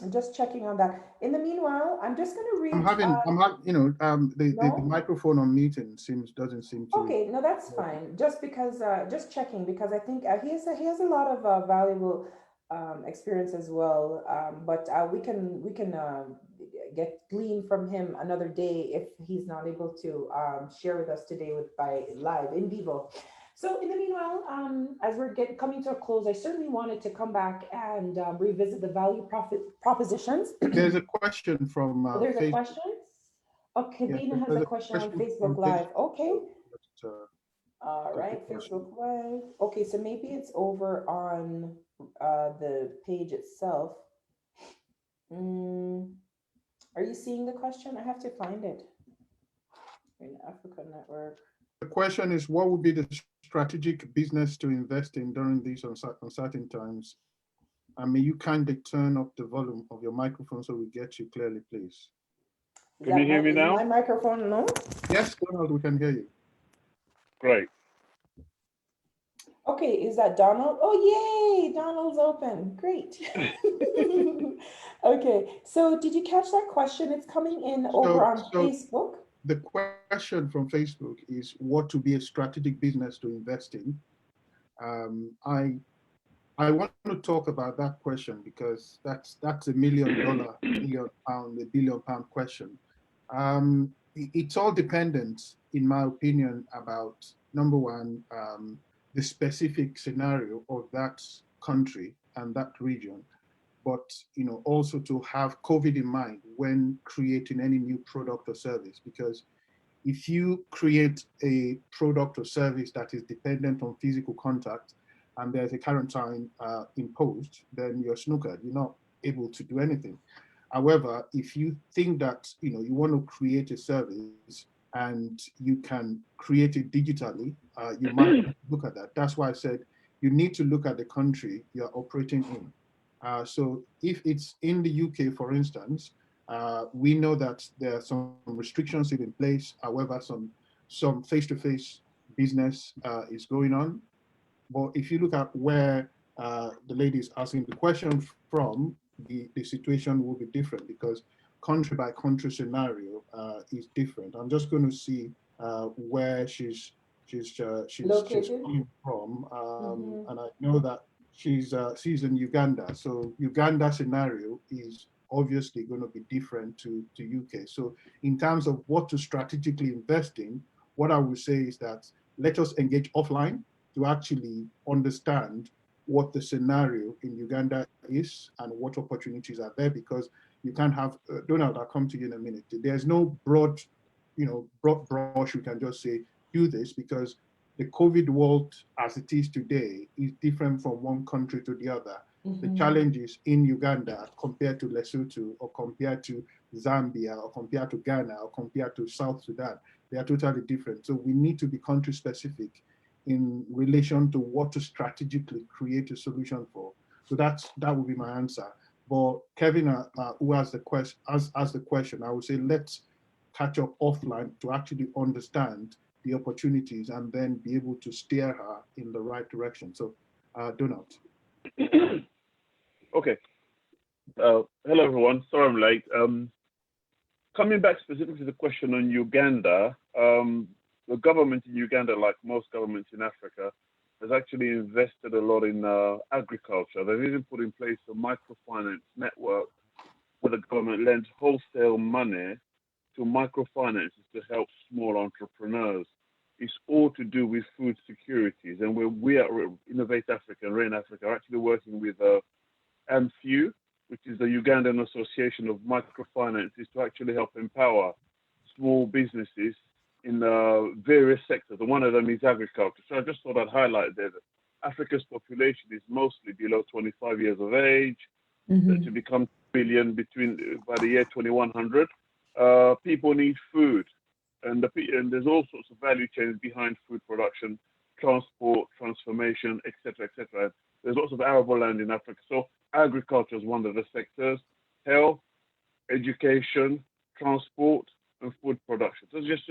I'm just checking on that. In the meanwhile, I'm just going to read. The microphone on meeting doesn't seem to. Okay, no, that's fine. Just because, just checking because I think he has a lot of valuable experience as well. But we can get glean from him another day if he's not able to share with us today by live in vivo. So in the meanwhile, as we're coming to a close, I certainly wanted to come back and revisit the value propositions. There's a question from There's Facebook. a question? Okay, Dina has a question on Facebook Live. Okay. All right, Facebook Live. Okay, so maybe it's over on the page itself. Are you seeing the question? I have to find it. In Africa Network. The question is, what would be the strategic business to invest in during these uncertain times? May you kindly turn up the volume of your microphone so we get you clearly, please. Can you hear me now? My microphone, no? Yes, Donald, we can hear you. Great. Okay, is that Donald? Oh, yay, Donald's open. Great. Okay, so did you catch that question? It's coming in over on Facebook. The question from Facebook is what to be a strategic business to invest in. I want to talk about that question because that's $1 million, £1 billion question. It's all dependent, in my opinion, about number one, the specific scenario of that country and that region, but also to have COVID in mind when creating any new product or service. Because if you create a product or service that is dependent on physical contact and there's a quarantine imposed, then you're snookered. You're not able to do anything. However, if you think that you want to create a service and you can create it digitally, you might look at that. That's why I said you need to look at the country you're operating in. So if it's in the UK, for instance, we know that there are some restrictions in place. However, some face-to-face business is going on. But if you look at where the lady is asking the question from, the situation will be different because country by country scenario is different. I'm just going to see where she's coming from, and I know that she's in Uganda. So Uganda scenario is obviously going to be different to UK. So in terms of what to strategically invest in, what I would say is that let us engage offline to actually understand what the scenario in Uganda is and what opportunities are there, because you can't have, Donald, I'll come to you in a minute. There's no broad brush, you can just say, do this, because the COVID world as it is today is different from one country to the other. The challenges in Uganda compared to Lesotho or compared to Zambia or compared to Ghana or compared to South Sudan, they are totally different. So we need to be country specific in relation to what to strategically create a solution for. So that would be my answer. But Kevin, who asked the question, I would say let's catch up offline to actually understand the opportunities, and then be able to steer her in the right direction. So, Donald. Okay. Hello, everyone. Sorry I'm late. Coming back specifically to the question on Uganda, the government in Uganda, like most governments in Africa, has actually invested a lot in agriculture. They've even put in place a microfinance network where the government lends wholesale money to microfinances to help small entrepreneurs. It's all to do with food securities. And we at Innovate Africa and Rain Africa are actually working with AMFU, which is the Ugandan Association of Microfinances, to actually help empower small businesses in various sectors. And one of them is agriculture. So I just thought I'd highlight there that Africa's population is mostly below 25 years of age. To become billion by the year 2100. People need food, and there's all sorts of value chains behind food production, transport, transformation, etc., etc. There's lots of arable land in Africa, so agriculture is one of the sectors. Health, education, transport, and food production. So just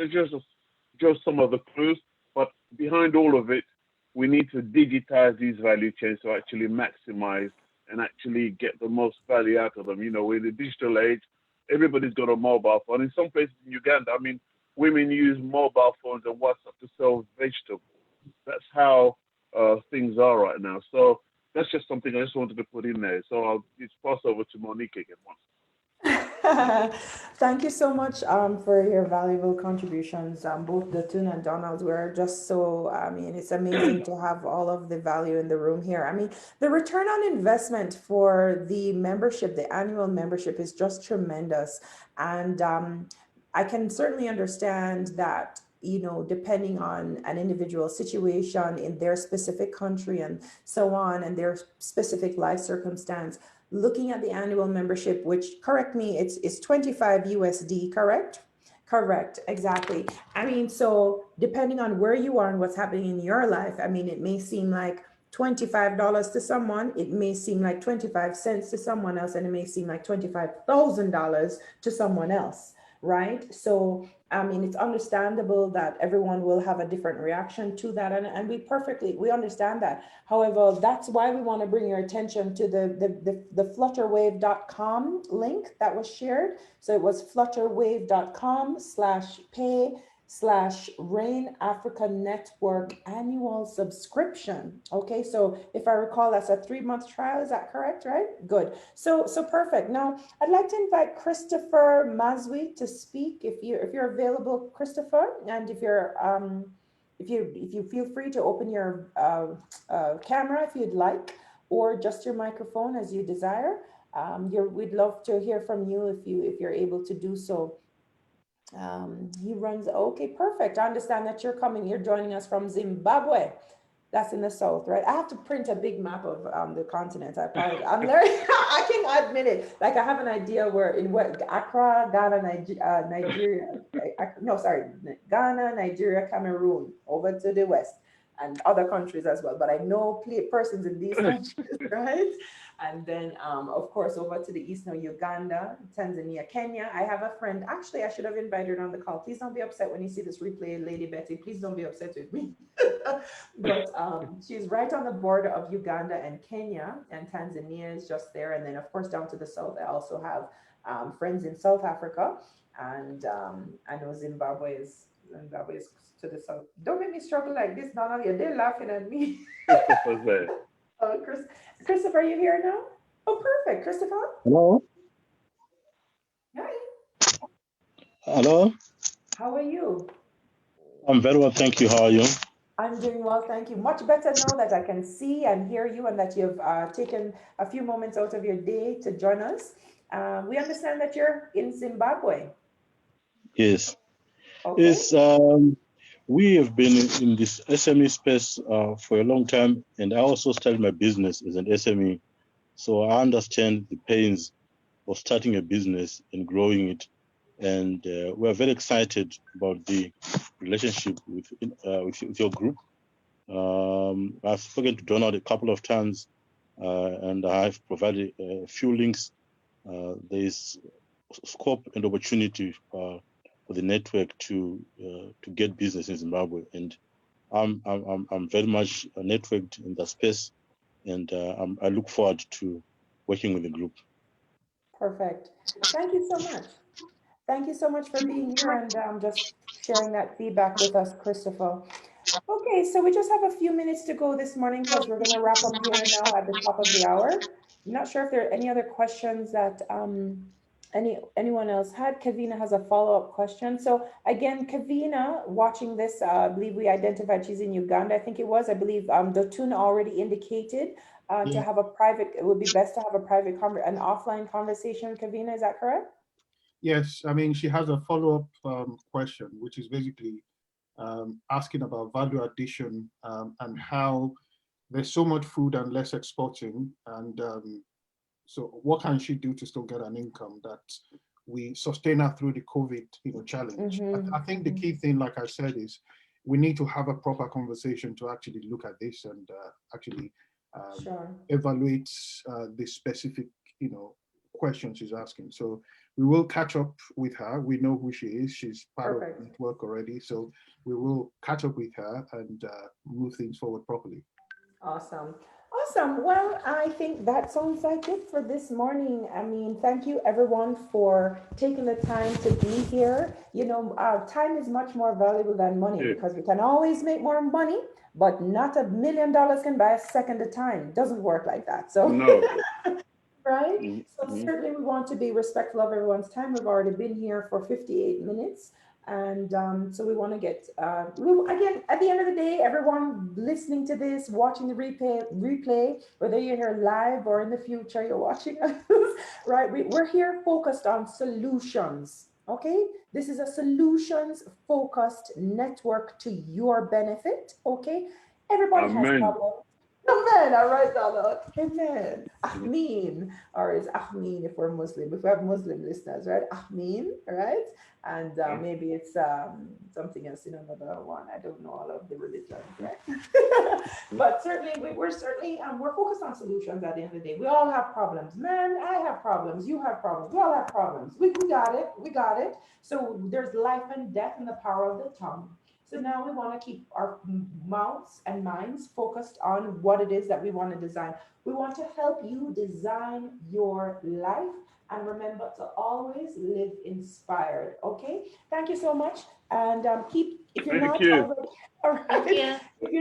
some of the clues, but behind all of it, we need to digitize these value chains to actually maximize and actually get the most value out of them. You know, in the digital age, everybody's got a mobile phone. In some places in Uganda, I mean, women use mobile phones and WhatsApp to sell vegetables. That's how things are right now. So that's just something I just wanted to put in there. So I'll just pass over to Monique again once. Thank you so much for your valuable contributions. Both Dotun and Donald were just so, I mean, it's amazing to have all of the value in the room here. I mean, the return on investment for the membership, the annual membership, is just tremendous. And I can certainly understand that, you know, depending on an individual situation in their specific country and so on, and their specific life circumstance, looking at the annual membership, which, correct me, it's 25 USD, correct? Correct, exactly. I mean, so depending on where you are and what's happening in your life, I mean, it may seem like $25 to someone, it may seem like 25 cents to someone else, and it may seem like $25,000 to someone else, right? So, I mean, it's understandable that everyone will have a different reaction to that, and we understand that. However, that's why we want to bring your attention to the flutterwave.com link that was shared. So it was flutterwave.com/pay/Rain Africa Network annual subscription. Okay, so if I recall, that's a 3-month trial. Is that correct? Right? Good. So perfect. Now I'd like to invite Christopher Mazwi to speak if you're available, Christopher, and if you feel free to open your camera if you'd like, or just your microphone as you desire. We'd love to hear from you if you're able to do so. He runs, okay, perfect. I understand that you're joining us from Zimbabwe. That's in the south, right? I have to print a big map of the continent. I apologize. I'm learning, I can admit it. Like I have an idea Accra, Ghana, Nigeria, Ghana, Nigeria, Cameroon, over to the west, and other countries as well. But I know persons in these countries, right? And then, of course, over to the east now, Uganda, Tanzania, Kenya. I have a friend, actually, I should have invited her on the call. Please don't be upset when you see this replay, Lady Betty. Please don't be upset with me. But she's right on the border of Uganda and Kenya, and Tanzania is just there. And then, of course, down to the south, I also have friends in South Africa. And I know Zimbabwe is to the south. Don't make me struggle like this, Donald. They're laughing at me. Christopher, are you here now? Oh, perfect. Christopher? Hello? Hi. Hello? How are you? I'm very well, thank you. How are you? I'm doing well, thank you. Much better now that I can see and hear you, and that you've taken a few moments out of your day to join us. We understand that you're in Zimbabwe. Yes. Okay. Yes, we have been in this SME space for a long time, and I also started my business as an SME. So I understand the pains of starting a business and growing it. And we're very excited about the relationship with your group. I've spoken to Donald a couple of times, and I've provided a few links. There is scope and opportunity for the network to get business in Zimbabwe. And I'm very much networked in the space, and I look forward to working with the group. Perfect. Thank you so much. Thank you so much for being here and just sharing that feedback with us, Christopher. Okay, so we just have a few minutes to go this morning because we're going to wrap up here now at the top of the hour. I'm not sure if there are any other questions that anyone else had. Kavina has a follow-up question. So again, Kavina, watching this, I believe we identified she's in Uganda. I think it was. I believe Dotun already indicated to have a private. It would be best to have a private an offline conversation. Kavina, is that correct? Yes, I mean, she has a follow-up question, which is basically asking about value addition and how there's so much food and less exporting. And so what can she do to still get an income that we sustain her through the COVID challenge? I think the key thing, like I said, is we need to have a proper conversation to actually look at this and actually evaluate the specific questions she's asking. So we will catch up with her. We know who she is. She's part of the network already. So we will catch up with her and move things forward properly. Awesome. Awesome. Well, I think that sounds like it for this morning. I mean, thank you everyone for taking the time to be here. Time is much more valuable than money because we can always make more money, but not $1 million can buy a second of time. It doesn't work like that. So no. Right? So certainly we want to be respectful of everyone's time. We've already been here for 58 minutes. And so we want to get, again, at the end of the day, everyone listening to this, watching the replay, whether you're here live or in the future, you're watching us, right? We're here focused on solutions, okay? This is a solutions-focused network to your benefit, okay? Everybody has problems. Amen. All right, Donald. Amen. Ahmeen. Or is Ahmeen if we're Muslim. If we have Muslim listeners, right? Ahmeen, right? And maybe it's something else in another one. I don't know all of the religions, right? But certainly, we're focused on solutions at the end of the day. We all have problems. Man, I have problems. You have problems. We all have problems. We got it. We got it. So there's life and death in the power of the tongue. So now we want to keep our mouths and minds focused on what it is that we want to design. We want to help you design your life and remember to always live inspired. Okay. Thank you so much. And if you're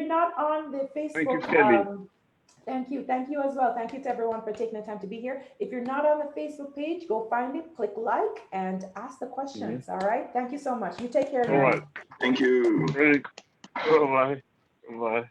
not on the Facebook, thank you, Kelly. Thank you as well. Thank you to everyone for taking the time to be here. If you're not on the Facebook page, go find it, click like, and ask the questions. All right. Thank you so much. You take care. All right. Thank you. Bye. Bye.